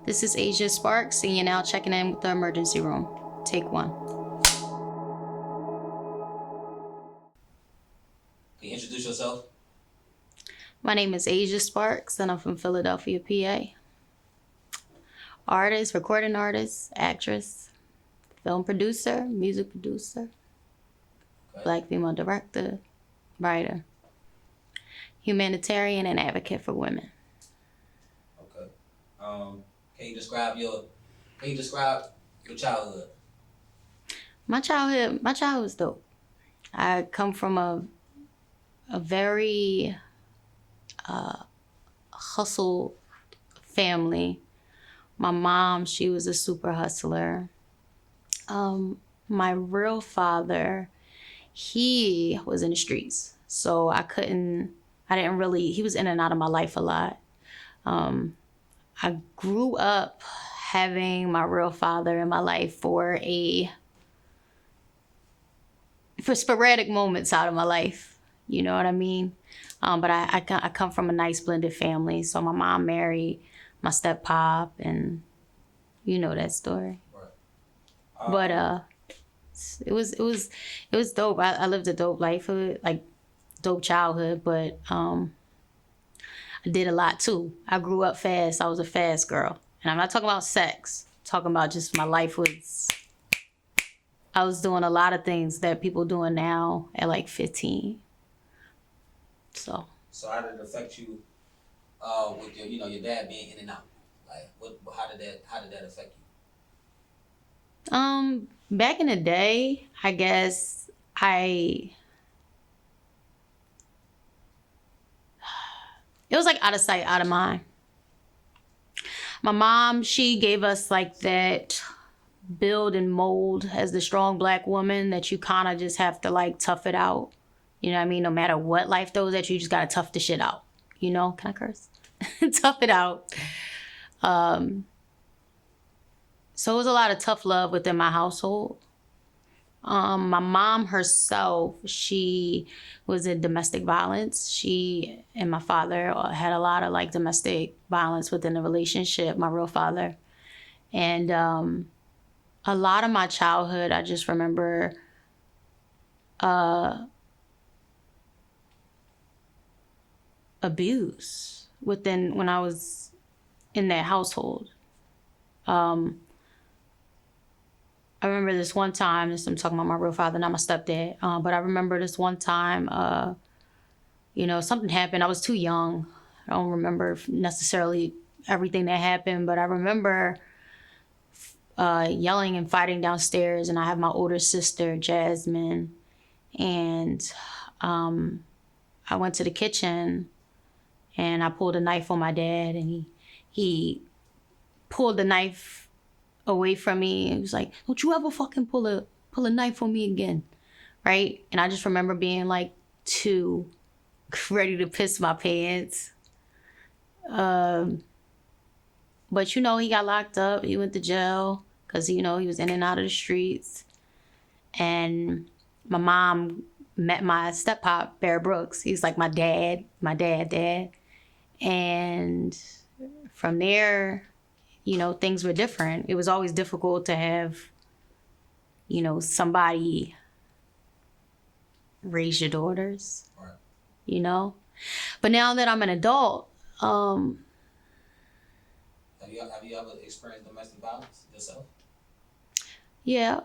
This is Asia Sparks, and you're now checking in with the emergency room. Take one. Can you introduce yourself? My name is Asia Sparks, and I'm from Philadelphia, PA. Artist, recording artist, actress, film producer, music producer, Okay. Black female director, writer, humanitarian, and advocate for women. Okay. Can you describe your childhood? My childhood was dope. I come from a very hustle family. My mom, she was a super hustler. My real father, he was in the streets. So he was in and out of my life a lot. I grew up having my real father in my life for sporadic moments out of my life. You know what I mean? But I come from a nice blended family. So my mom married my step pop, and you know that story. Right. But it was dope. I lived a dope life, like dope childhood. But I did a lot too. I grew up fast. I was a fast girl, and I'm not talking about sex. I'm talking about just my life was. I was doing a lot of things that people doing now at like 15. So how did it affect you with your dad being in and out? Like how did that affect you? Back in the day, I guess it was like out of sight, out of mind. My mom, she gave us like that build and mold as the strong Black woman that you kind of just have to like tough it out. You know what I mean? No matter what life throws at you, you just got to tough the shit out. You know? Can I curse? Tough it out. So it was a lot of tough love within my household. My mom herself, she was in domestic violence. She and my father had a lot of like domestic violence within the relationship, my real father. And a lot of my childhood, I just remember abuse when I was in that household. I remember this one time, I'm talking about my real father, not my stepdad, but I remember this one time, something happened. I was too young. I don't remember necessarily everything that happened, but I remember yelling and fighting downstairs, and I have my older sister, Jasmine, and I went to the kitchen, and I pulled a knife on my dad, and he pulled the knife away from me. He was like, "Don't you ever fucking pull a knife on me again," right? And I just remember being like 2, ready to piss my pants. But he got locked up. He went to jail because he was in and out of the streets. And my mom met my step pop, Bear Brooks. He's like my dad. And from there, things were different. It was always difficult to have, somebody raise your daughters, Right. But now that I'm an adult, Have you ever experienced domestic violence yourself? yeah.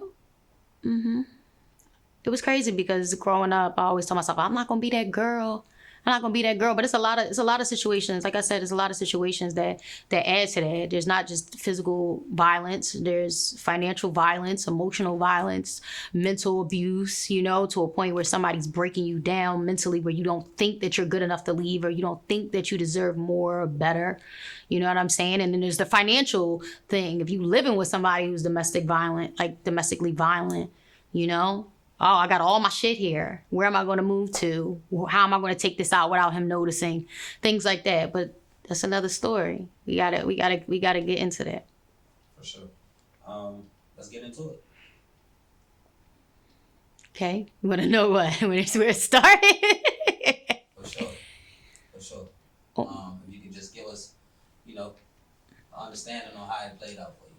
It was crazy because growing up, I always told myself, I'm not gonna be that girl. But it's a lot of situations. Like I said, there's a lot of situations that add to that. There's not just physical violence. There's financial violence, emotional violence, mental abuse, to a point where somebody's breaking you down mentally, where you don't think that you're good enough to leave, or you don't think that you deserve more or better. You know what I'm saying? And then there's the financial thing. If you living with somebody who's domestically violent, oh, I got all my shit here. Where am I going to move to? How am I going to take this out without him noticing? Things like that. But that's another story. We gotta get into that. For sure. Let's get into it. Okay. You want to know where it started? For sure. If you can just give us, understanding on how it played out for you?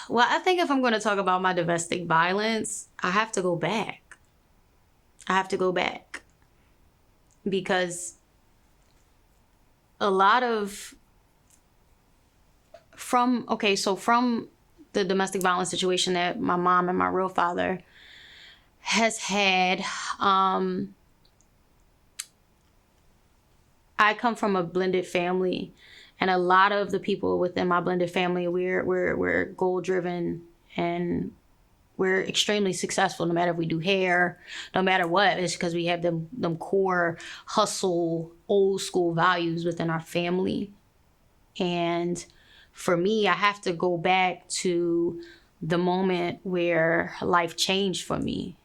Well, I think if I'm going to talk about my domestic violence, I have to go back. Because a lot of from the domestic violence situation that my mom and my real father has had, I come from a blended family, and a lot of the people within my blended family, we're goal driven, and we're extremely successful. No matter if we do hair, no matter what, it's because we have them core hustle, old school values within our family. And for me, I have to go back to the moment where life changed for me.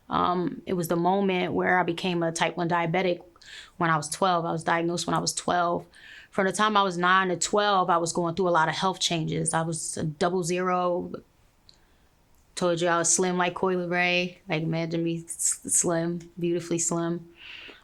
It was the moment where I became a type 1 diabetic when I was 12. I was diagnosed when I was 12. From the time I was 9 to 12, I was going through a lot of health changes. I was a 00. Told you I was slim like Coily Ray. Like, imagine me slim, beautifully slim.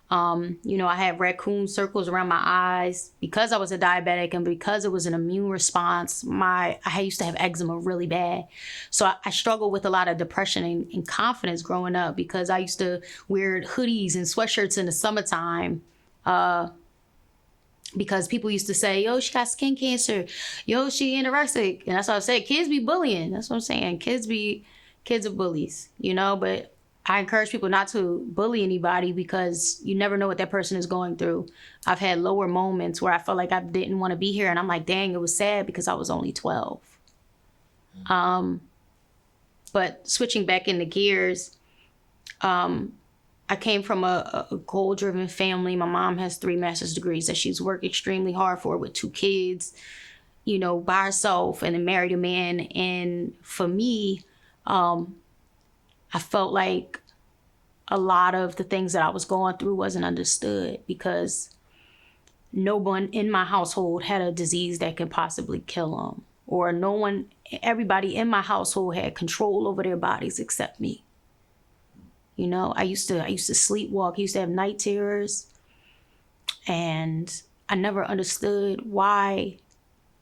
I had raccoon circles around my eyes because I was a diabetic, and because it was an immune response. I used to have eczema really bad. So I struggled with a lot of depression and confidence growing up, because I used to wear hoodies and sweatshirts in the summertime. Because people used to say, yo, she got skin cancer. Yo, she anorexic. And that's what I said. Kids be bullying. That's what I'm saying. Kids are bullies, but I encourage people not to bully anybody, because you never know what that person is going through. I've had lower moments where I felt like I didn't want to be here, and I'm like, dang, it was sad because I was only 12. But switching back into gears, I came from a goal-driven family. My mom has 3 master's degrees that she's worked extremely hard for, with 2 kids, by herself, and then married a man. And for me, I felt like a lot of the things that I was going through wasn't understood, because no one in my household had a disease that could possibly kill them, or everybody in my household had control over their bodies except me. I used to sleepwalk. I used to have night terrors, and I never understood why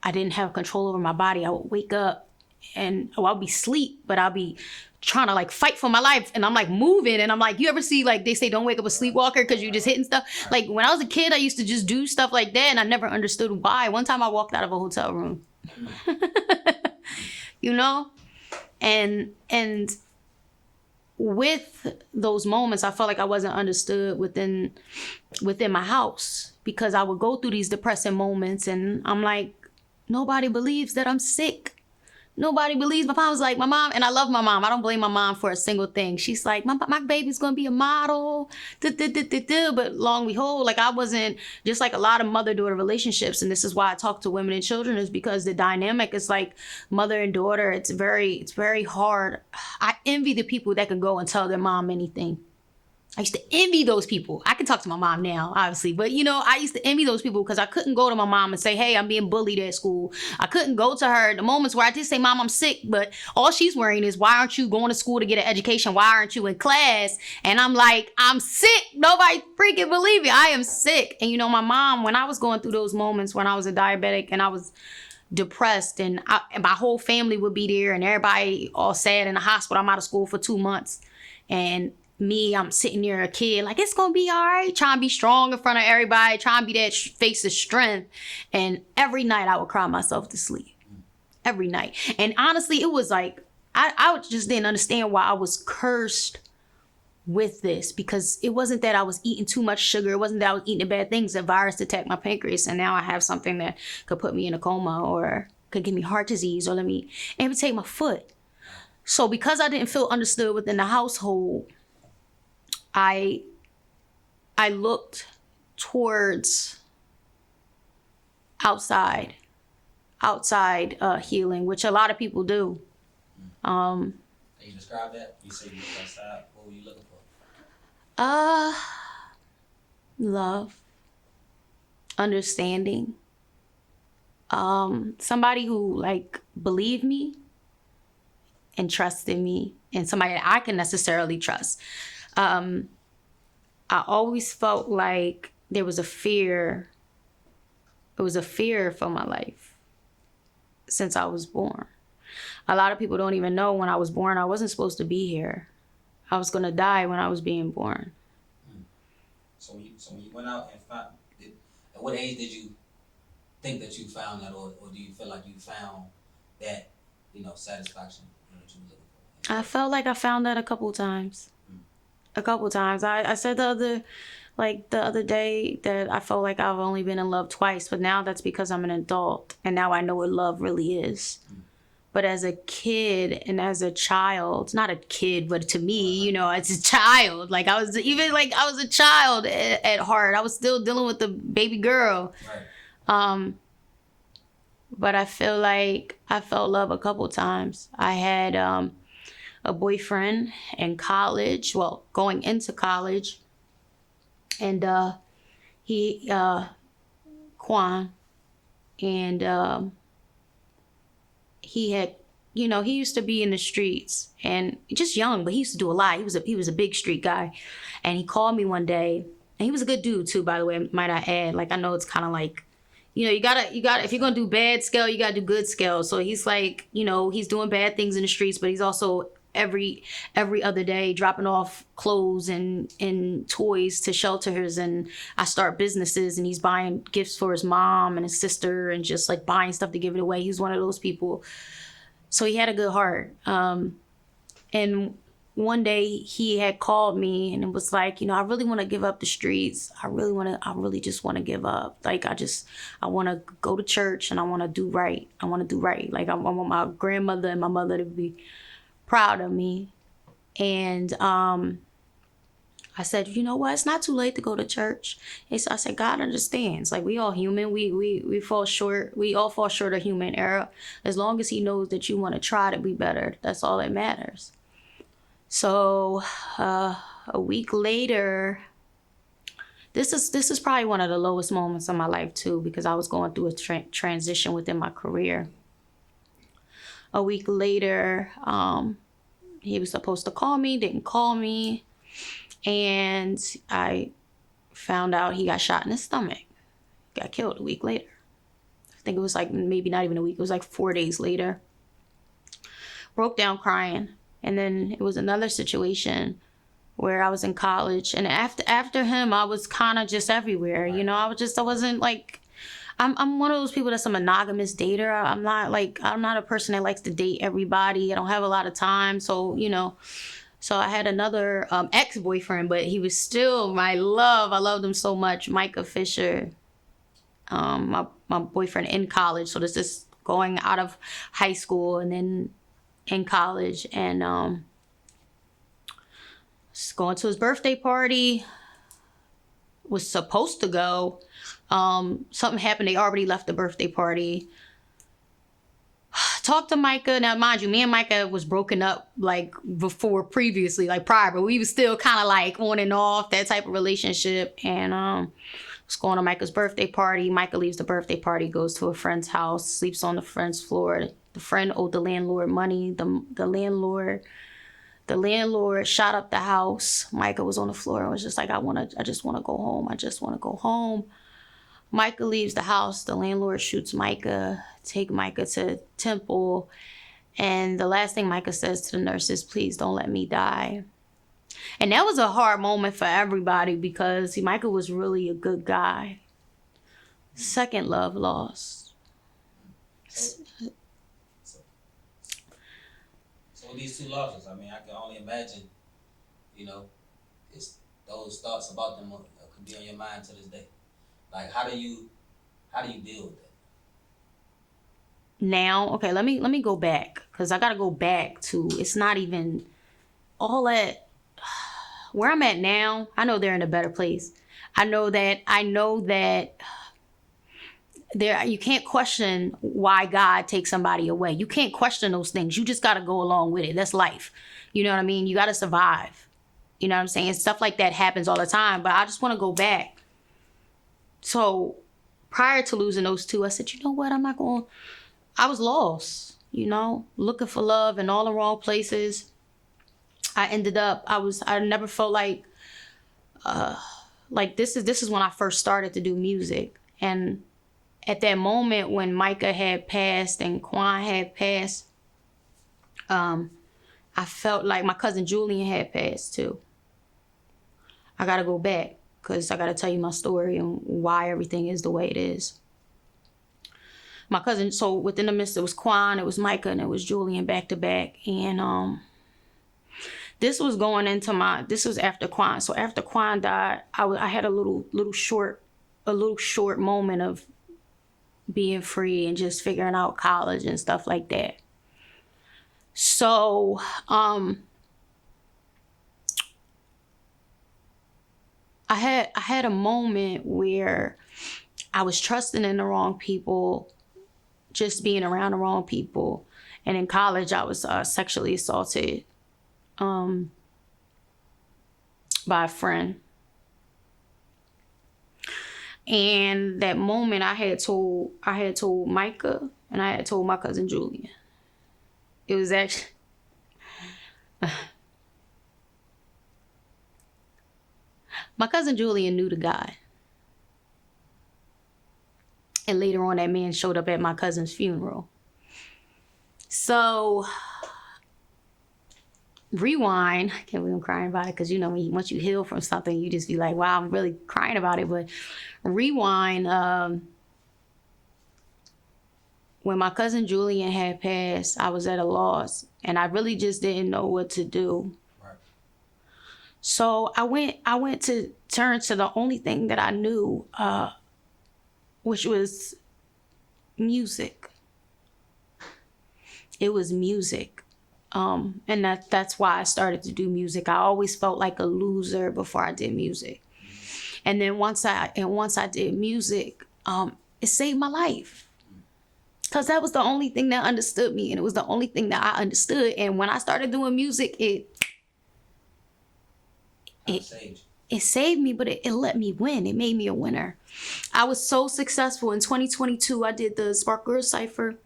I didn't have control over my body. I would wake up and I'll be asleep, but I'll be trying to like fight for my life, and I'm like moving, and I'm like, you ever see, like, they say don't wake up a sleepwalker because you just hitting stuff? Like, when I was a kid, I used to just do stuff like that, and I never understood why. One time I walked out of a hotel room. And with those moments, I felt like I wasn't understood within my house, because I would go through these depressing moments, and I'm like, nobody believes that I'm sick. Nobody believes. My mom was like, and I love my mom. I don't blame my mom for a single thing. She's like, my baby's going to be a model. But long and behold, like, I wasn't, just like a lot of mother-daughter relationships. And this is why I talk to women and children, is because the dynamic is like mother and daughter. It's very hard. I envy the people that can go and tell their mom anything. I used to envy those people. I can talk to my mom now, obviously, but I used to envy those people, because I couldn't go to my mom and say, hey, I'm being bullied at school. I couldn't go to her in the moments where I did say, Mom, I'm sick, but all she's worrying is, why aren't you going to school to get an education? Why aren't you in class? And I'm like, I'm sick. Nobody freaking believe me. I am sick. And my mom, when I was going through those moments when I was a diabetic and I was depressed, and my whole family would be there, and everybody all sad in the hospital. I'm out of school for 2 months, and I'm sitting there, a kid, like, it's gonna be all right, trying to be strong in front of everybody, trying to be that face of strength. And every night I would cry myself to sleep. Every night. And honestly, it was like, I just didn't understand why I was cursed with this, because it wasn't that I was eating too much sugar. It wasn't that I was eating the bad things. The virus attacked my pancreas, and now I have something that could put me in a coma, or could give me heart disease, or let me amputate my foot. So because I didn't feel understood within the household, I looked towards outside healing, which a lot of people do. Can you describe that? You say you looked outside. What were you looking for? Love, understanding, somebody who like believed me and trusted me, and somebody that I can necessarily trust. I always felt like there was a fear It was a fear for my life since I was born. A lot of people don't even know when I was born, I wasn't supposed to be here. I was going to die when I was being born. So when you went out and found, at what age did you think that you found that, or do you feel like you found that, satisfaction that you were looking for? I felt like I found that a couple times. A couple times. I said the other day that I felt like I've only been in love twice, but now that's because I'm an adult and now I know what love really is. But as a kid and as a child, not a kid, but to me, as a child, I was a child at heart. I was still dealing with the baby girl. Right. But I feel like I felt love a couple times. I had a boyfriend in college, going into college. And he, Quan, and he had, he used to be in the streets and just young, but he used to do a lot. He was a big street guy. And he called me one day, and he was a good dude too, by the way, might I add. I know it's kind of like, you gotta, if you're gonna do bad scale, you gotta do good scale. So he's like, he's doing bad things in the streets, but he's also every other day dropping off clothes and toys to shelters, and I start businesses, and he's buying gifts for his mom and his sister and just buying stuff to give it away. He's one of those people. So he had a good heart. And one day he had called me and it was like, I really want to give up the streets. I really just want to give up. I want to go to church and I want to do right. I want to do right. I want my grandmother and my mother to be proud of me. And I said, you know what? It's not too late to go to church. I said, God understands. We all human. We fall short. We all fall short of human error. As long as he knows that you want to try to be better, that's all that matters. So a week later, this is probably one of the lowest moments of my life too, because I was going through a transition within my career. A week later, he was supposed to call me, didn't call me. And I found out he got shot in his stomach. Got killed a week later. I think it was maybe not even a week. It was 4 days later. Broke down crying. And then it was another situation where I was in college. And after him, I was kind of just everywhere. I wasn't I'm one of those people that's a monogamous dater. I'm not a person that likes to date everybody. I don't have a lot of time. So, so I had another ex-boyfriend, but he was still my love. I loved him so much. Micah Fisher, my boyfriend in college. So this is going out of high school and then in college. And just going to his birthday party. Was supposed to go. Something happened. They already left the birthday party. Talked to Micah. Now, mind you, me and Micah was broken up before previously, prior, but we was still kind of on and off, that type of relationship. And was going to Micah's birthday party. Micah leaves the birthday party, goes to a friend's house, sleeps on the friend's floor. The friend owed the landlord money. The landlord shot up the house. Micah was on the floor and was just I just want to go home. I just want to go home. Micah leaves the house. The landlord shoots Micah, take Micah to Temple. And the last thing Micah says to the nurses, please don't let me die. And that was a hard moment for everybody because Micah was really a good guy. Second love lost. So these two losses, I can only imagine, it's those thoughts about them could be on your mind to this day. How do you deal with that? Now, okay, let me go back because I gotta go back to, it's not even all that. Where I'm at now, I know they're in a better place. I know that there, you can't question why God takes somebody away. You can't question those things. You just got to go along with it. That's life. You know what I mean? You got to survive. You know what I'm saying? Stuff like that happens all the time. But I just want to go back. So prior to losing those two, I said, you know what? I was lost, looking for love in all the wrong places. I never felt like this is when I first started to do music. And at that moment when Micah had passed and Quan had passed, I felt like my cousin Julian had passed too. I gotta go back because I gotta tell you my story and why everything is the way it is. My cousin, so within the midst, it was Quan, it was Micah, and it was Julian back to back. And this was after Quan. So after Quan died, I had a little short moment of being free and just figuring out college and stuff like that. So I had a moment where I was trusting in the wrong people, just being around the wrong people. And in college, I was sexually assaulted by a friend. And that moment, I had told Micah, and I had told my cousin Julian. It was actually my cousin Julian knew the guy. And later on, that man showed up at my cousin's funeral. So, rewind. I can't believe I'm crying about it because, once you heal from something, you just be like, wow, I'm really crying about it. But rewind, when my cousin Julian had passed, I was at a loss. And I really just didn't know what to do. Right. So I went to turn to the only thing that I knew, which was music. It was music. And that's why I started to do music. I always felt like a loser before I did music. And then once I did music, it saved my life. Because that was the only thing that understood me, and it was the only thing that I understood. And when I started doing music, it saved me, but it let me win. It made me a winner. I was so successful. In 2022, I did the Spark Girls Cypher.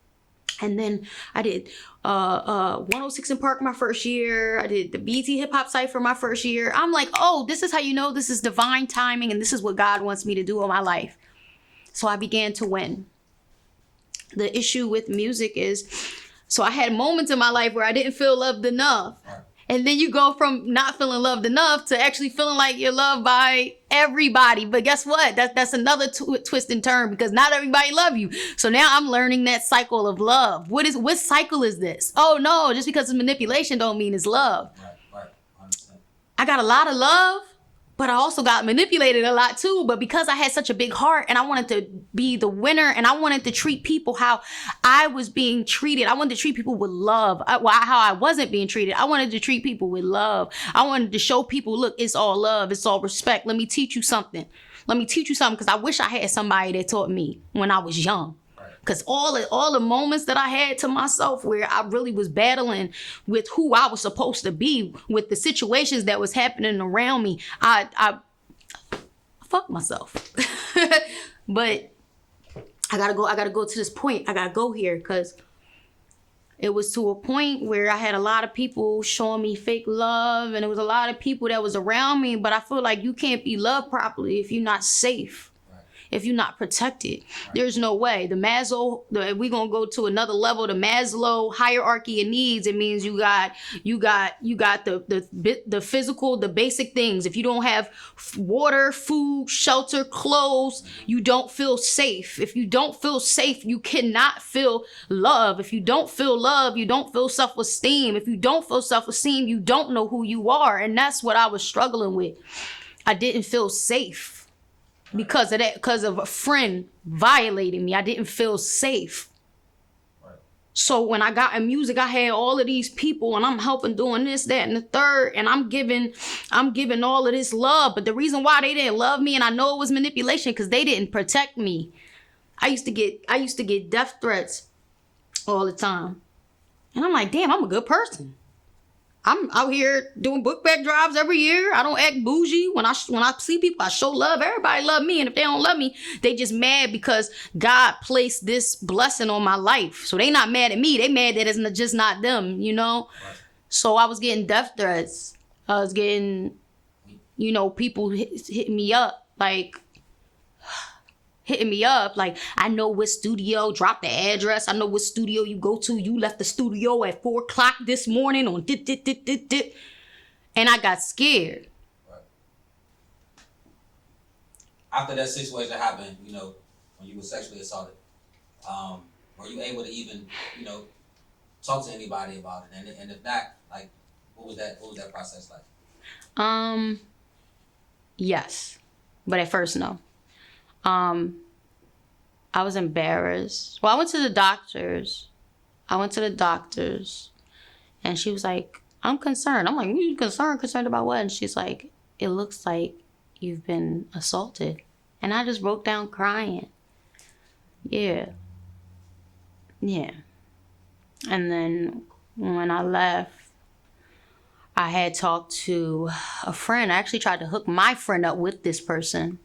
And then I did 106 in Park my first year. I did the BT Hip Hop Cypher my first year. I'm like, oh, this is how you know this is divine timing, and this is what God wants me to do in my life. So I began to win. The issue with music is, so I had moments in my life where I didn't feel loved enough. And then you go from not feeling loved enough to actually feeling like you're loved by everybody. But guess what? That's another twist and turn, because not everybody love you. So now I'm learning that cycle of love. What cycle is this? Oh no, just because it's manipulation don't mean it's love. Right. 100%. I got a lot of love, but I also got manipulated a lot too. But because I had such a big heart and I wanted to be the winner and I wanted to treat people how I was being treated. I wanted to treat people with love. How I wasn't being treated. I wanted to treat people with love. I wanted to show people, look, it's all love. It's all respect. Let me teach you something. Because I wish I had somebody that taught me when I was young. Because all the moments that I had to myself where I really was battling with who I was supposed to be, with the situations that was happening around me, I fucked myself. But I gotta go to this point. I gotta go here because it was to a point where I had a lot of people showing me fake love, and it was a lot of people that was around me, but I feel like you can't be loved properly if you're not safe. If you're not protected, there's no way. The Maslow, we're gonna go to another level. The Maslow hierarchy of needs. It means you got the physical, the basic things. If you don't have water, food, shelter, clothes, you don't feel safe. If you don't feel safe, you cannot feel love. If you don't feel love, you don't feel self-esteem. If you don't feel self-esteem, you don't know who you are, and that's what I was struggling with. I didn't feel safe. Because of that, because of a friend violating me, I didn't feel safe. Right. So when I got in music, I had all of these people, and I'm helping doing this, that, and the third, and I'm giving all of this love. But the reason why they didn't love me, and I know it was manipulation, because they didn't protect me. I used to get death threats all the time, and I'm like, damn, I'm a good person. I'm out here doing book bag drives every year. I don't act bougie. When I see people, I show love. Everybody love me. And if they don't love me, they just mad because God placed this blessing on my life. So they not mad at me. They mad that it's just not them, Right. So I was getting death threats. I was getting, people hitting me up like, hitting me up like, I know what studio, drop the address. I know what studio you go to. You left the studio at 4:00 this morning on dit. And I got scared. Right. After that situation happened, you know, when you were sexually assaulted, were you able to even, you know, talk to anybody about it? And if not, like, what was that process like? Yes. But at first, no. I was embarrassed. Well, I went to the doctors. And she was like, I'm concerned. I'm like, what are you concerned? Concerned about what? And she's like, it looks like you've been assaulted. And I just broke down crying. Yeah. And then when I left, I had talked to a friend. I actually tried to hook my friend up with this person.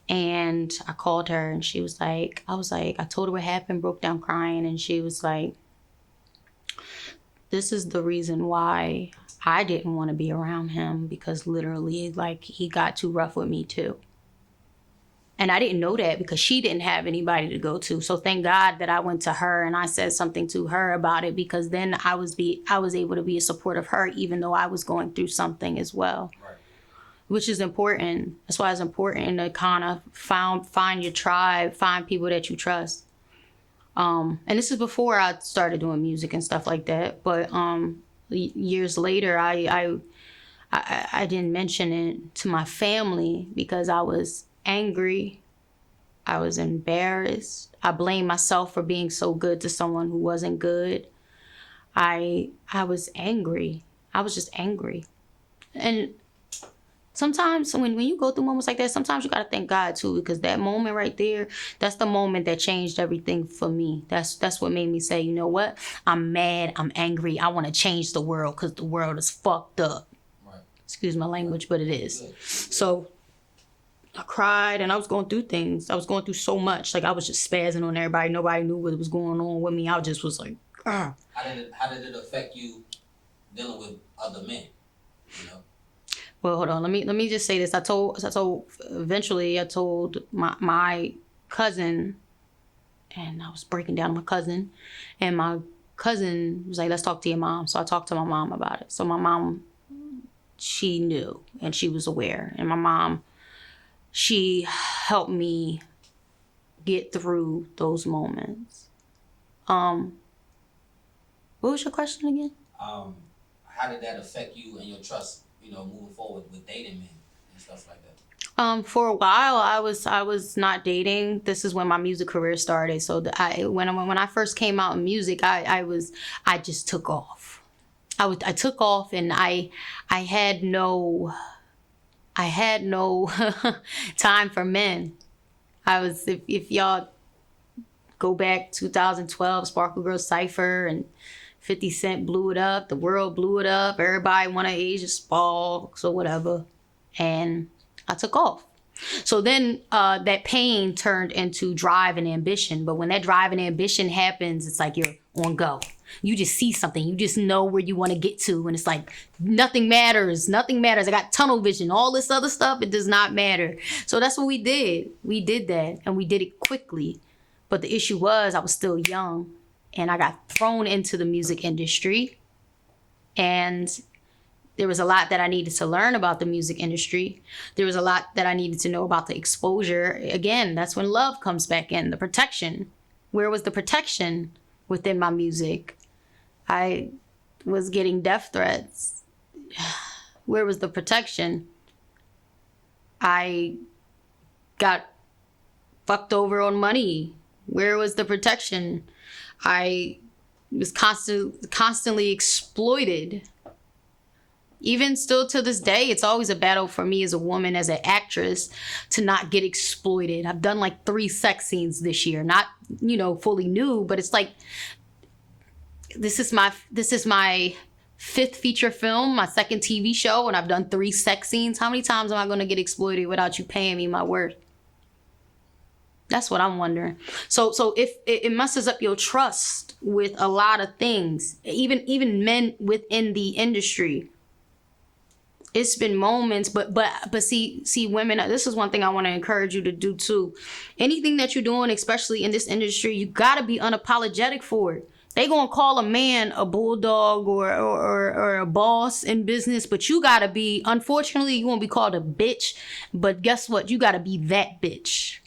And I called her and she was like, I told her what happened, broke down crying. And she was like, this is the reason why I didn't want to be around him, because literally, like, he got too rough with me too. And I didn't know that because she didn't have anybody to go to. So thank God that I went to her and I said something to her about it, because then I was able to be a support of her, even though I was going through something as well. Right. Which is important. That's why it's important to kind of find your tribe, find people that you trust. And this is before I started doing music and stuff like that. But years later, I didn't mention it to my family because I was angry. I was embarrassed. I blamed myself for being so good to someone who wasn't good. I was angry. I was just angry. And sometimes when you go through moments like that, sometimes you got to thank God too, because that moment right there, that's the moment that changed everything for me. That's what made me say, you know what? I'm mad. I'm angry. I want to change the world because the world is fucked up. Right. Excuse my language, but it is. So I cried and I was going through things. I was going through so much. Like, I was just spazzing on everybody. Nobody knew what was going on with me. I just was like, ah. How did it affect you dealing with other men? You know? Well, hold on. Let me just say this. I told my cousin, and I was breaking down to my cousin, and my cousin was like, let's talk to your mom. So I talked to my mom about it. So my mom, she knew and she was aware. And my mom, she helped me get through those moments. What was your question again? How did that affect you and your trust, you know, moving forward with dating men and stuff like that? For a while, I was not dating. This is when my music career started. So when I first came out in music, I just took off. I took off, and I had no time for men. If y'all go back 2012, Sparkle Girl Cypher and 50 Cent blew it up. The world blew it up. Everybody wanted Asia Sparks or whatever. And I took off. So then that pain turned into drive and ambition. But when that drive and ambition happens, it's like you're on go. You just see something. You just know where you want to get to. And it's like, nothing matters. Nothing matters. I got tunnel vision. All this other stuff, it does not matter. So that's what we did. We did that. And we did it quickly. But the issue was I was still young. And I got thrown into the music industry. And there was a lot that I needed to learn about the music industry. There was a lot that I needed to know about the exposure. Again, that's when love comes back in, the protection. Where was the protection within my music? I was getting death threats. Where was the protection? I got fucked over on money. Where was the protection? I was constantly exploited. Even still to this day, it's always a battle for me as a woman, as an actress, to not get exploited. I've done like 3 sex scenes this year. Not, fully new, but it's like, this is my 5th feature film, my 2nd TV show, and I've done 3 sex scenes. How many times am I going to get exploited without you paying me my worth? That's what I'm wondering. So if it messes up your trust with a lot of things, even men within the industry. it's been moments, but see women, this is one thing I want to encourage you to do too. Anything that you're doing, especially in this industry, you gotta be unapologetic for it. They gonna call a man a bulldog or a boss in business, but you gotta be, unfortunately, you won't be called a bitch, but guess what? You gotta be that bitch.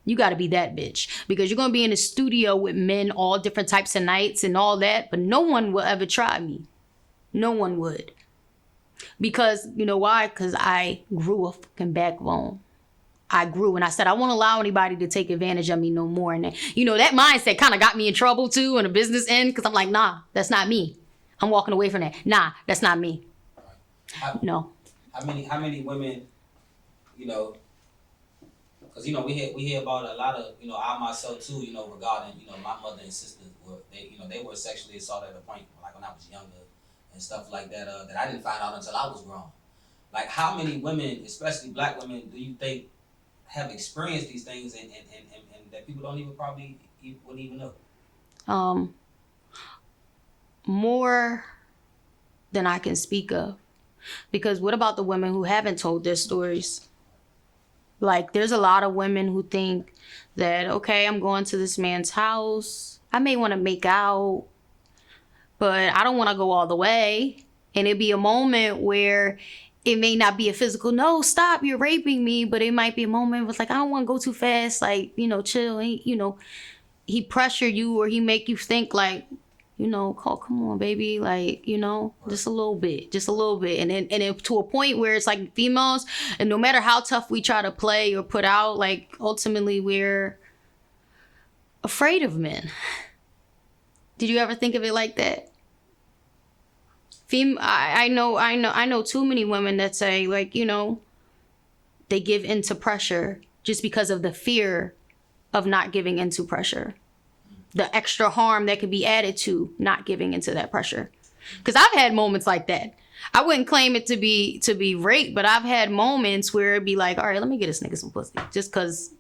You gotta be that bitch, because you're gonna be in the studio with men all different types of nights and all that, but no one will ever try me. No one would. Because, you know why? Because I grew a fucking backbone. I grew, and I said I won't allow anybody to take advantage of me no more. And that mindset kind of got me in trouble too on the business end, because I'm like, nah, that's not me. I'm walking away from that. Nah, that's not me. No. How many women, because we hear about a lot of, I myself too, regarding, my mother and sisters were they were sexually assaulted at a point like when I was younger and stuff like that that I didn't find out until I was grown. Like, how many women, especially black women, do you think have experienced these things and that people don't even probably wouldn't even know? More than I can speak of. Because what about the women who haven't told their stories? Like, there's a lot of women who think that, okay, I'm going to this man's house. I may want to make out, but I don't want to go all the way. And it'd be a moment where it may not be a physical, no, stop, you're raping me. But it might be a moment where it's like, I don't want to go too fast. Like, chill. He pressure you, or he make you think like, oh, come on, baby. Like, just a little bit. And then to a point where it's like females, and no matter how tough we try to play or put out, like, ultimately we're afraid of men. Did you ever think of it like that? I know too many women that say, like, they give into pressure just because of the fear of not giving into pressure. The extra harm that could be added to not giving into that pressure. Because I've had moments like that. I wouldn't claim it to be rape, but I've had moments where it'd be like, all right, let me get this nigga some pussy. Just cause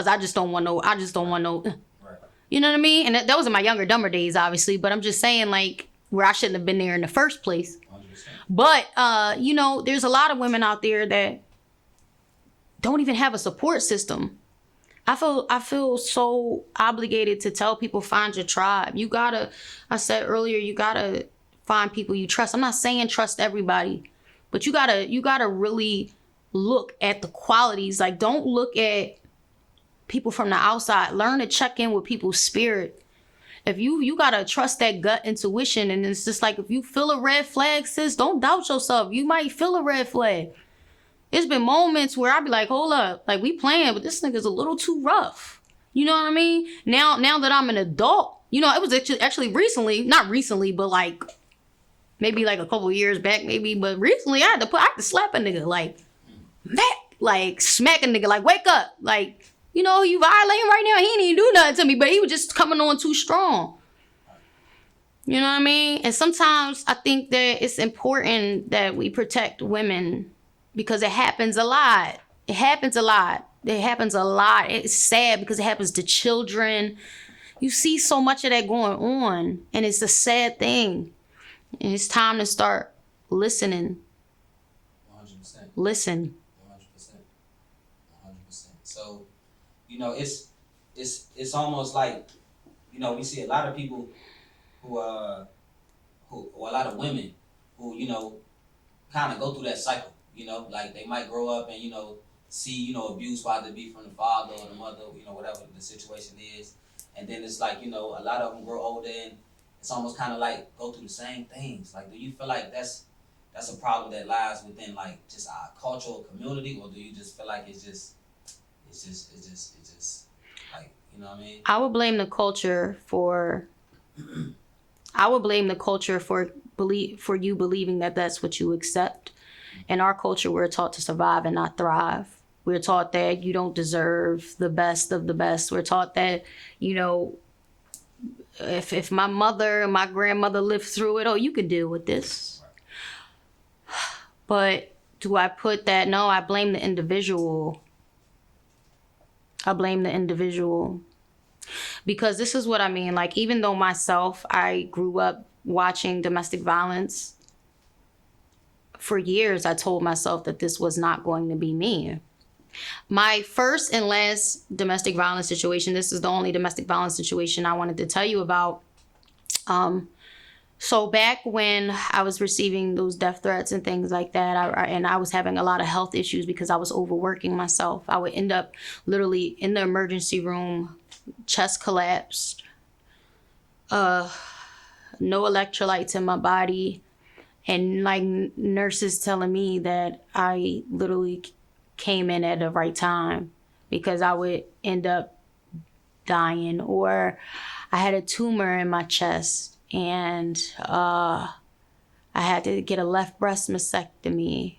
I just don't want no. Right. You know what I mean? And that was in my younger, dumber days, obviously. But I'm just saying, like, where I shouldn't have been there in the first place. 100%. But, there's a lot of women out there that don't even have a support system. I feel so obligated to tell people, find your tribe. I said earlier, you gotta find people you trust. I'm not saying trust everybody, but you gotta really look at the qualities. Like, don't look at people from the outside. Learn to check in with people's spirit. If you gotta trust that gut intuition, and it's just like, if you feel a red flag, sis, don't doubt yourself. You might feel a red flag. It's been moments where I be like, hold up, like, we playing, but this nigga's a little too rough. You know what I mean? Now that I'm an adult, it was actually recently, not recently, but like maybe like a couple years back, maybe, but recently I had to slap a nigga, like, like smack a nigga, like, wake up, like, you violating right now. He ain't even do nothing to me, but he was just coming on too strong. You know what I mean? And sometimes I think that it's important that we protect women, because it happens a lot. It's sad because it happens to children. You see so much of that going on, and it's a sad thing. And it's time to start listening. 100%. Listen. 100%. 100%. So, it's almost like, we see a lot of people who a lot of women who, kind of go through that cycle. Like, they might grow up and, see, abuse, whether it be from the father or the mother, whatever the situation is. And then it's like, a lot of them grow older and it's almost kind of like go through the same things. Like, do you feel like that's a problem that lies within, like, just our cultural community, or do you just feel like it's just like, you know what I mean? I would blame the culture for you believing that that's what you accept. In our culture, we're taught to survive and not thrive. We're taught that you don't deserve the best of the best. We're taught that, if my mother and my grandmother lived through it, you can deal with this. But do I put that? No, I blame the individual. Because this is what I mean. Like, even though myself, I grew up watching domestic violence for years, I told myself that this was not going to be me. My first and last domestic violence situation, this is the only domestic violence situation I wanted to tell you about. So back when I was receiving those death threats and things like that, I was having a lot of health issues because I was overworking myself. I would end up literally in the emergency room, chest collapsed, no electrolytes in my body, and like nurses telling me that I literally came in at the right time because I would end up dying, or I had a tumor in my chest and I had to get a left breast mastectomy,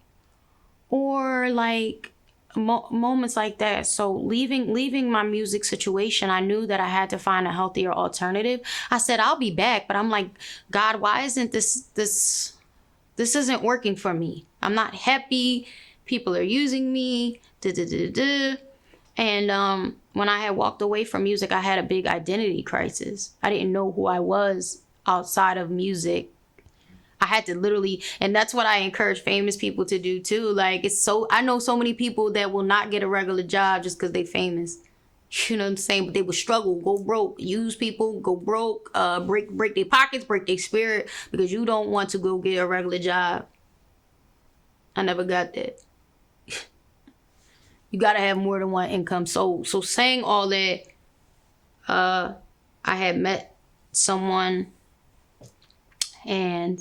or like moments like that. So leaving my music situation, I knew that I had to find a healthier alternative. I said I'll be back, but I'm like, God, why isn't this isn't working for me? I'm not happy. People are using me. And when I had walked away from music, I had a big identity crisis. I didn't know who I was outside of music. I had to literally, and that's what I encourage famous people to do too. Like, I know so many people that will not get a regular job just because they famous. You know what I'm saying? But they will struggle, go broke, use people, go broke, break their pockets, break their spirit because you don't want to go get a regular job. I never got that. You gotta have more than one income. So saying all that, I had met someone and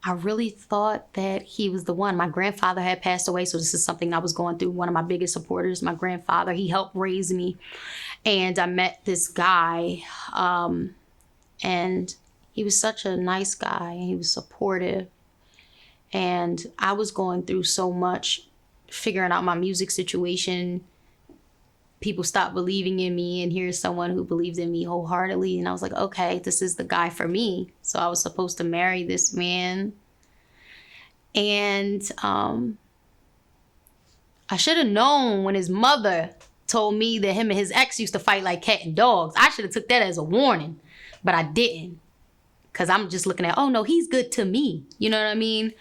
I really thought that he was the one. My grandfather had passed away, so this is something I was going through. One of my biggest supporters, my grandfather, he helped raise me. And I met this guy, and he was such a nice guy, and he was supportive. And I was going through so much figuring out my music situation. People stopped believing in me, and here's someone who believed in me wholeheartedly. And I was like, okay, this is the guy for me. So I was supposed to marry this man. And I should have known when his mother told me that him and his ex used to fight like cat and dogs. I should have took that as a warning, but I didn't. Because I'm just looking at, oh no, he's good to me. You know what I mean?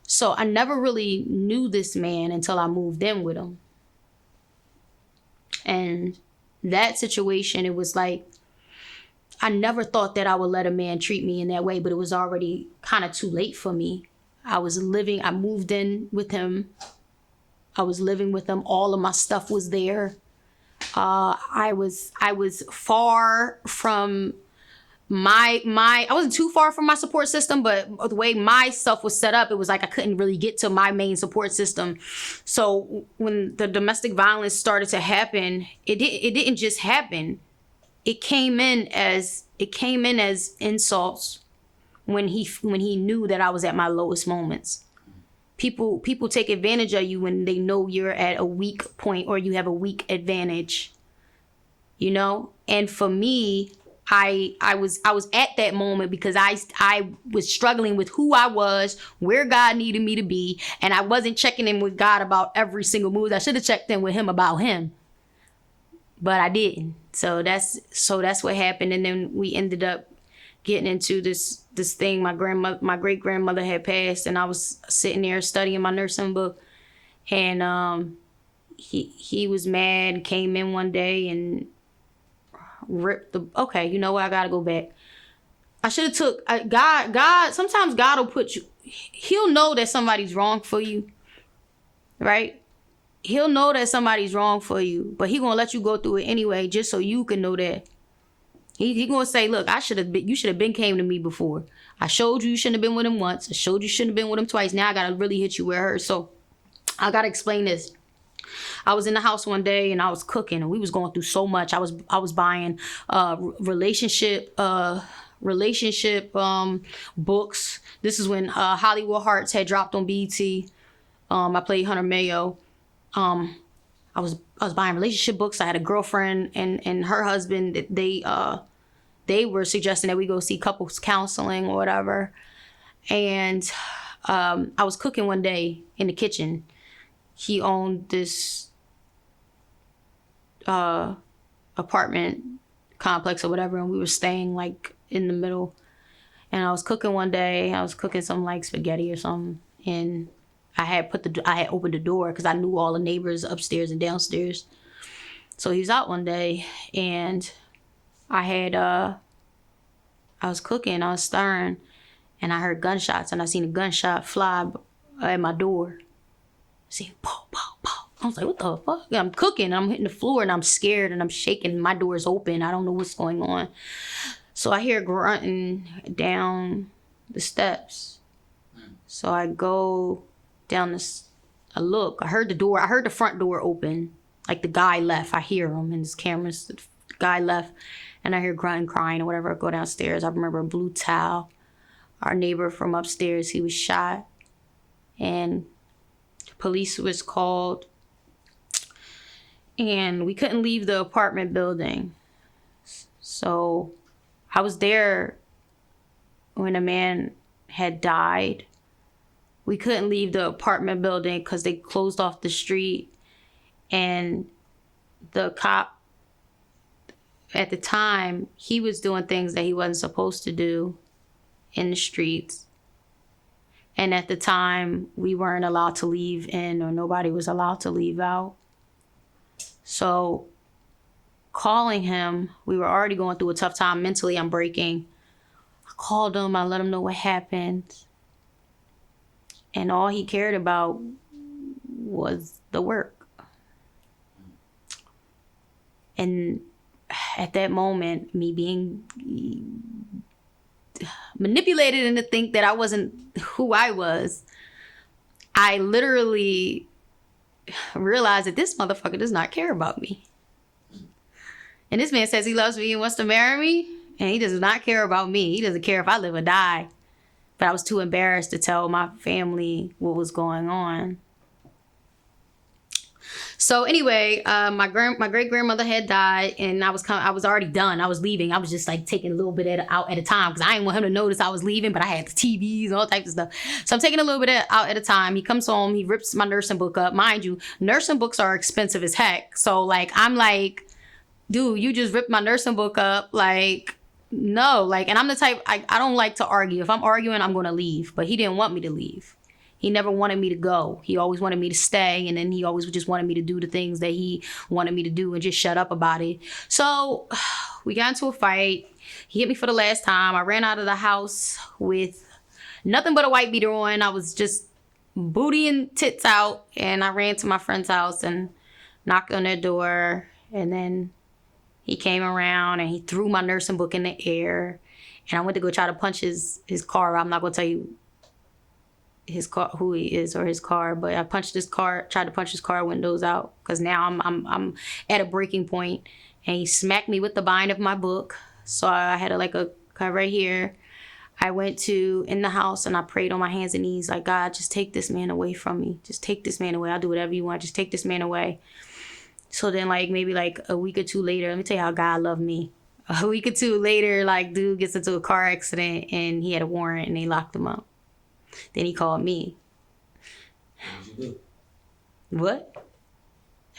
So I never really knew this man until I moved in with him. And that situation, it was like, I never thought that I would let a man treat me in that way, but it was already kind of too late for me. I moved in with him. I was living with him. All of my stuff was there. I was far from I wasn't too far from my support system, but the way my stuff was set up, it was like I couldn't really get to my main support system. So when the domestic violence started to happen, it didn't just happen. It came in as insults when he knew that I was at my lowest moments. People take advantage of you when they know you're at a weak point or you have a weak advantage. You know? And for me, I was at that moment because I was struggling with who I was, where God needed me to be, and I wasn't checking in with God about every single move. I should have checked in with him about him, but I didn't. So that's what happened, and then we ended up getting into this thing. My great grandmother had passed, and I was sitting there studying my nursing book, and he was mad, came in one day and okay, you know what? I gotta go back. I should have God, sometimes God will put you, he'll know that somebody's wrong for you, right? He'll know that somebody's wrong for you, but he gonna let you go through it anyway, just so you can know that. He gonna say, look, you should have been came to me before. I showed you shouldn't have been with him once. I showed you shouldn't have been with him twice. Now I gotta really hit you where it hurts. So I gotta explain this. I was in the house one day and I was cooking and we was going through so much. I was buying relationship books. This is when Hollywood Hearts had dropped on BET. I played Hunter Mayo. I was buying relationship books. I had a girlfriend and her husband. They were suggesting that we go see couples counseling or whatever. And I was cooking one day in the kitchen. He owned this apartment complex or whatever, and we were staying like in the middle. And I was cooking one day. I was cooking some like spaghetti or something, and I had opened the door because I knew all the neighbors upstairs and downstairs. So he was out one day, and I was cooking, I was stirring, and I heard gunshots, and I seen a gunshot fly at my door. I seen pow, pow, pow. I was like, what the fuck? I'm cooking, I'm hitting the floor, and I'm scared, and I'm shaking. My door's open. I don't know what's going on. So I hear grunting down the steps. So I go down I look. I heard the front door open. Like the guy left. I hear him in his cameras. The guy left. And I hear grunting, crying, or whatever. I go downstairs. I remember a blue towel. Our neighbor from upstairs, he was shot. And police was called. And we couldn't leave the apartment building. So I was there when a man had died. We couldn't leave the apartment building because they closed off the street. And the cop, at the time, he was doing things that he wasn't supposed to do in the streets. And at the time, we weren't allowed to leave in, or nobody was allowed to leave out. So calling him, we were already going through a tough time mentally. I'm breaking. I called him. I let him know what happened. And all he cared about was the work. And at that moment, me being manipulated into think that I wasn't who I was, I literally realized that this motherfucker does not care about me. And this man says he loves me and wants to marry me, and he does not care about me. He doesn't care if I live or die. But I was too embarrassed to tell my family what was going on. So anyway, my great grandmother had died, and I was already done. I was leaving. I was just like taking a little bit out at a time because I didn't want him to notice I was leaving, but I had the TVs and all types of stuff. So I'm taking a little bit out at a time. He comes home. He rips my nursing book up. Mind you, nursing books are expensive as heck. So like I'm like, dude, you just ripped my nursing book up. Like, no. Like, and I'm the type, I don't like to argue. If I'm arguing, I'm going to leave. But he didn't want me to leave. He never wanted me to go. He always wanted me to stay. And then he always just wanted me to do the things that he wanted me to do and just shut up about it. So we got into a fight. He hit me for the last time. I ran out of the house with nothing but a white beater on. I was just booty and tits out. And I ran to my friend's house and knocked on their door. And then he came around and he threw my nursing book in the air. And I went to go try to punch his car. I'm not going to tell you his car, who he is, or his car, but I tried to punch his car windows out because now I'm at a breaking point. And he smacked me with the bind of my book. So I had a cut right here. I went in the house and I prayed on my hands and knees like, God, just take this man away from me. Just take this man away. I'll do whatever you want. Just take this man away. So then maybe a week or two later, let me tell you how God loved me. A week or two later, dude gets into a car accident and he had a warrant and they locked him up. Then he called me. What did you do? What?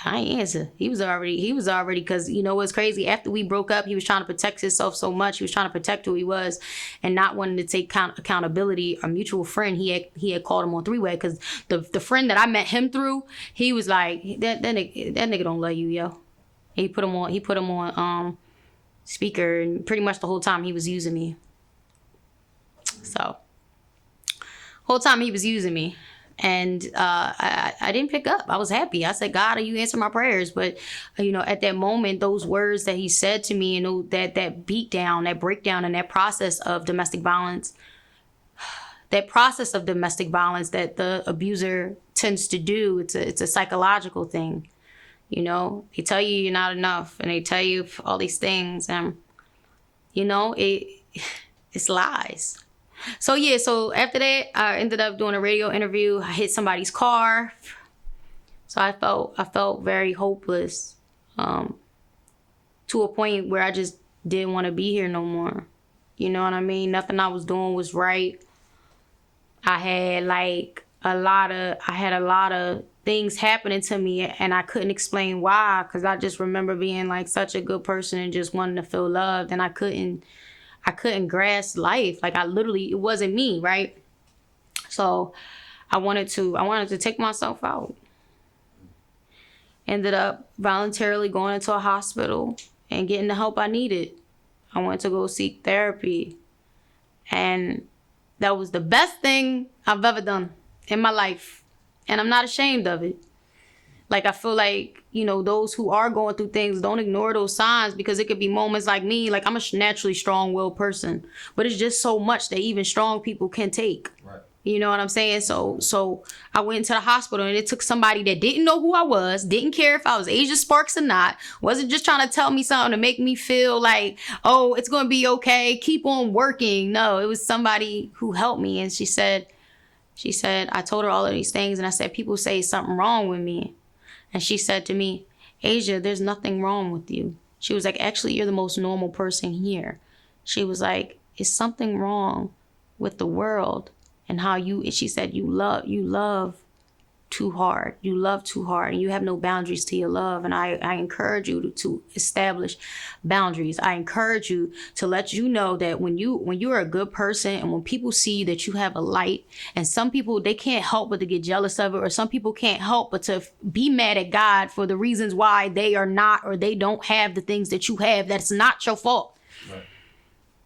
I ain't answer. He was already, because you know what's crazy? After we broke up, he was trying to protect himself so much. He was trying to protect who he was and not wanting to take accountability. A mutual friend, he had called him on three-way because the friend that I met him through, he was like, that nigga don't love you, yo. And he put him on speaker, and pretty much the whole time he was using me. So whole time he was using me. And I didn't pick up. I was happy. I said, God, you answer my prayers. But, at that moment, those words that he said to me, that beat down, that breakdown, and that process of domestic violence, that the abuser tends to do, it's a psychological thing. They tell you you're not enough, and they tell you all these things. And, it's lies. So after that, I ended up doing a radio interview. I hit somebody's car. So I felt very hopeless, to a point where I just didn't want to be here no more. You know what I mean? Nothing I was doing was right. I had a lot of things happening to me, and I couldn't explain why, because I just remember being such a good person and just wanting to feel loved, and I couldn't I couldn't grasp life. Like it wasn't me, right? So I wanted to take myself out. Ended up voluntarily going into a hospital and getting the help I needed. I went to go seek therapy. And that was the best thing I've ever done in my life. And I'm not ashamed of it. Like, I feel like, those who are going through things, don't ignore those signs, because it could be moments like me. Like, I'm a naturally strong-willed person, but it's just so much that even strong people can take. Right. You know what I'm saying? So I went into the hospital, and it took somebody that didn't know who I was, didn't care if I was Asia Sparks or not, wasn't just trying to tell me something to make me feel like, oh, it's going to be okay, keep on working. No, it was somebody who helped me. And she said, I told her all of these things, and I said, people say something wrong with me. And she said to me, Asia, there's nothing wrong with you. She was like, actually, you're the most normal person here. She was like, is something wrong with the world? And she said, you love too hard. You love too hard, and you have no boundaries to your love. And I encourage you to establish boundaries. I encourage you to let you know that when you're a good person, and when people see that you have a light, and some people, they can't help but to get jealous of it, or some people can't help but to be mad at God for the reasons why they are not, or they don't have the things that you have. That's not your fault. Right.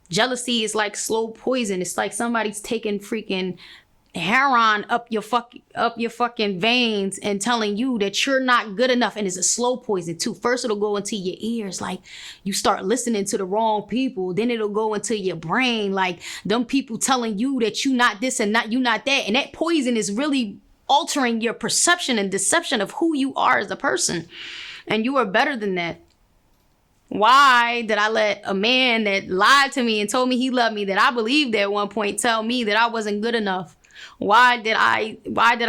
Jealousy is like slow poison. It's like somebody's taking freaking heroin up your fucking veins and telling you that you're not good enough. And it's a slow poison too. First it'll go into your ears, like you start listening to the wrong people. Then it'll go into your brain, like them people telling you that you not this and you not that. And that poison is really altering your perception and deception of who you are as a person. And you are better than that. Why did I let a man that lied to me and told me he loved me, that I believed at one point, tell me that I wasn't good enough? Why did I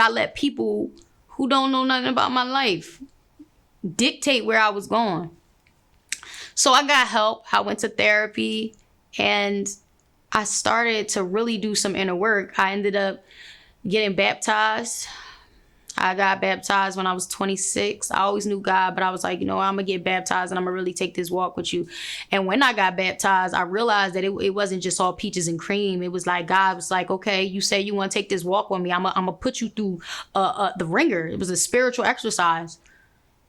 let people who don't know nothing about my life dictate where I was going? So I got help. I went to therapy, and I started to really do some inner work. I ended up getting baptized. I got baptized when I was 26. I always knew God, but I was like, I'm going to get baptized, and I'm going to really take this walk with you. And when I got baptized, I realized that it wasn't just all peaches and cream. It was like, God was like, okay, you say you want to take this walk with me. I'm going to put you through the ringer. It was a spiritual exercise.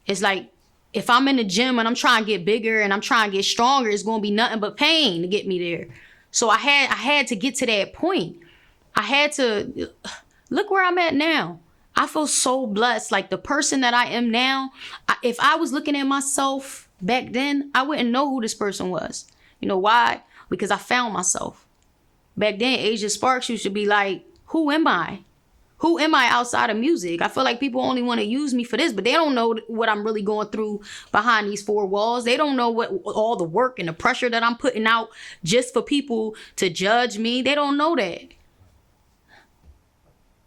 It's like, if I'm in the gym and I'm trying to get bigger and I'm trying to get stronger, it's going to be nothing but pain to get me there. So I had to get to that point. I had to look where I'm at now. I feel so blessed. Like, the person that I am now, if I was looking at myself back then, I wouldn't know who this person was. You know why? Because I found myself. Back then, Asia Sparks used to be like, who am I? Who am I outside of music? I feel like people only want to use me for this, but they don't know what I'm really going through behind these four walls. They don't know what all the work and the pressure that I'm putting out just for people to judge me. They don't know that.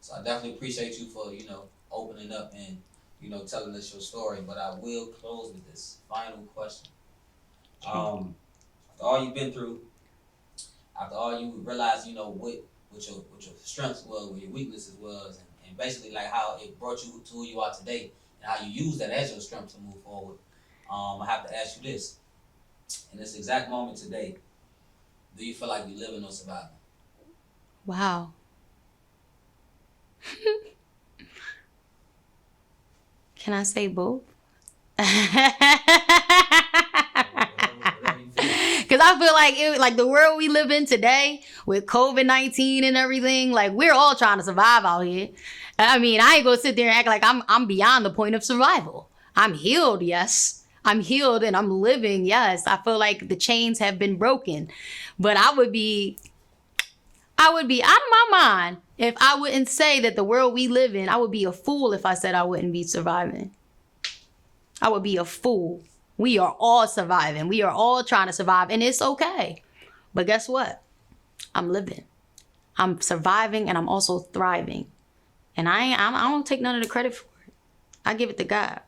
So I definitely appreciate you for, opening up and, telling us your story. But I will close with this final question. After all you've been through, after all you realized, what your strengths was, what your weaknesses was, and basically like how it brought you to who you are today, and how you use that as your strength to move forward. I have to ask you this. In this exact moment today, do you feel like you're living or surviving? Wow. Can I say both? Because I feel like the world we live in today with COVID-19 and everything, like, we're all trying to survive out here. I mean, I ain't gonna sit there and act like I'm beyond the point of survival. I'm healed, yes. I'm healed and I'm living, yes. I feel like the chains have been broken. But I would be out of my mind if I wouldn't say that the world we live in, I would be a fool if I said I wouldn't be surviving. I would be a fool. We are all surviving. We are all trying to survive, and it's okay. But guess what? I'm living. I'm surviving, and I'm also thriving. And I don't take none of the credit for it. I give it to God.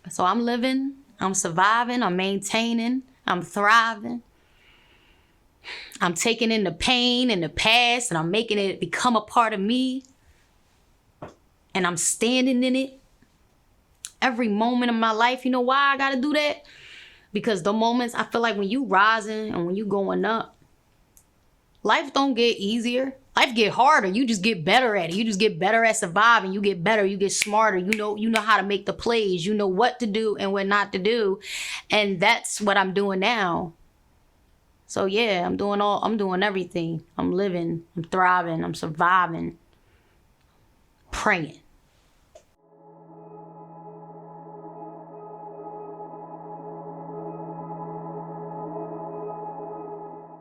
So I'm living, I'm surviving, I'm maintaining, I'm thriving. I'm taking in the pain and the past, and I'm making it become a part of me. And I'm standing in it every moment of my life. You know why I got to do that? Because the moments, I feel like when you rising and when you going up, life don't get easier. Life get harder. You just get better at it. You just get better at surviving. You get better. You get smarter. You know how to make the plays. You know what to do and what not to do. And that's what I'm doing now. So yeah, I'm doing everything. I'm living, I'm thriving, I'm surviving, praying.